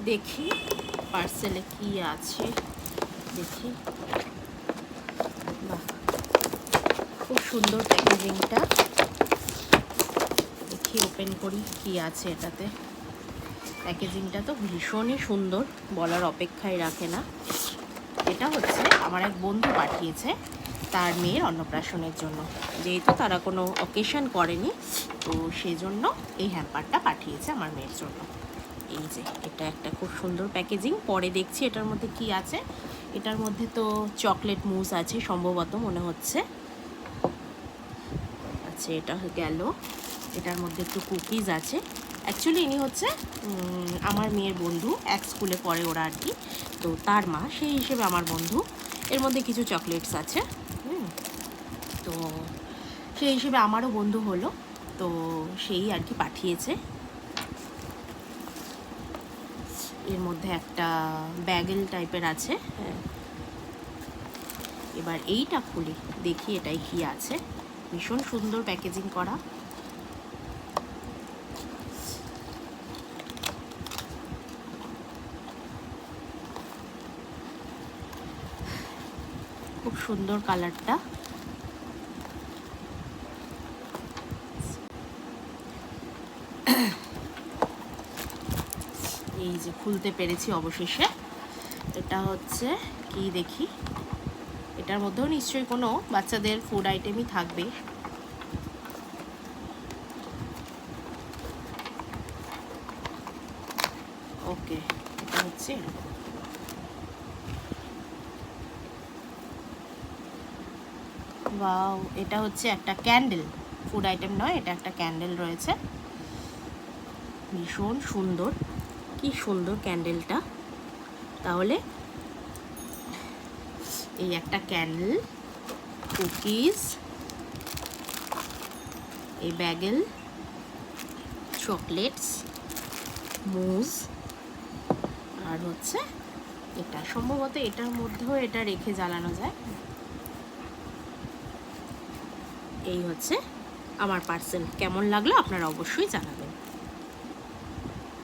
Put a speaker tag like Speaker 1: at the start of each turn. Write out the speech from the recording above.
Speaker 1: দেখি পার্সেলে কি আছে, দেখি। বাহ, খুব সুন্দর প্যাকেজিংটা। দেখি ওপেন করি কি আছে এটাতে। প্যাকেজিংটা তো ভীষণই সুন্দর, বলার অপেক্ষায় রাখে না। এটা হচ্ছে আমার এক বন্ধু পাঠিয়েছে তার মেয়ের অন্নপ্রাশনের জন্য, যেহেতু তারা কোনো অকেশন করেনি, তো সেজন্য এই হ্যাম্পারটা পাঠিয়েছে আমার মেয়ের জন্য। এই যে এটা একটা খুব সুন্দর প্যাকেজিং। পরে দেখছি এটার মধ্যে কি আছে। এটার মধ্যে তো চকলেট মুস আছে সম্ভবত, মনে হচ্ছে। আচ্ছা, এটা গেল। এটার মধ্যে একটু কুকিজ আছে। অ্যাকচুয়ালি ইনি হচ্ছে আমার মেয়ের বন্ধু, এক স্কুলে পড়ে ওরা আর কি, তো তার মা, সেই হিসেবে আমার বন্ধু। এর মধ্যে কিছু চকলেটস আছে, তো সেই হিসেবে আমারও বন্ধু হলো, তো সেই আর কি পাঠিয়েছে। এর মধ্যে একটা ব্যাগেল টাইপের আছে। এবার এইটা খুলি, দেখি এটাই কি আছে। ভীষণ সুন্দর প্যাকেজিং করা। খুব সুন্দর কালারটা। এই যে খুলতে পেরেছি অবশেষে। এটা হচ্ছে কি দেখি, এটার মধ্যেও নিশ্চয়ই কোনো বাচ্চাদের ফুড আইটেমই থাকবে। ওকে, এটা হচ্ছে ওয়াও, এটা হচ্ছে একটা ক্যান্ডেল, ফুড আইটেম নয়, এটা একটা ক্যান্ডেল রয়েছে। ভীষণ সুন্দর, কি সুন্দর ক্যান্ডেলটা। তাহলে এই একটা ক্যান্ডেল, কুকিজ, এই ব্যাগেল, চকলেটস, মুজ, আর হচ্ছে এটা সম্ভবত এটার মধ্যেও এটা রেখে জ্বালানো যায়। এই হচ্ছে আমার পার্সেল। কেমন লাগলো আপনারা অবশ্যই জানাবেন।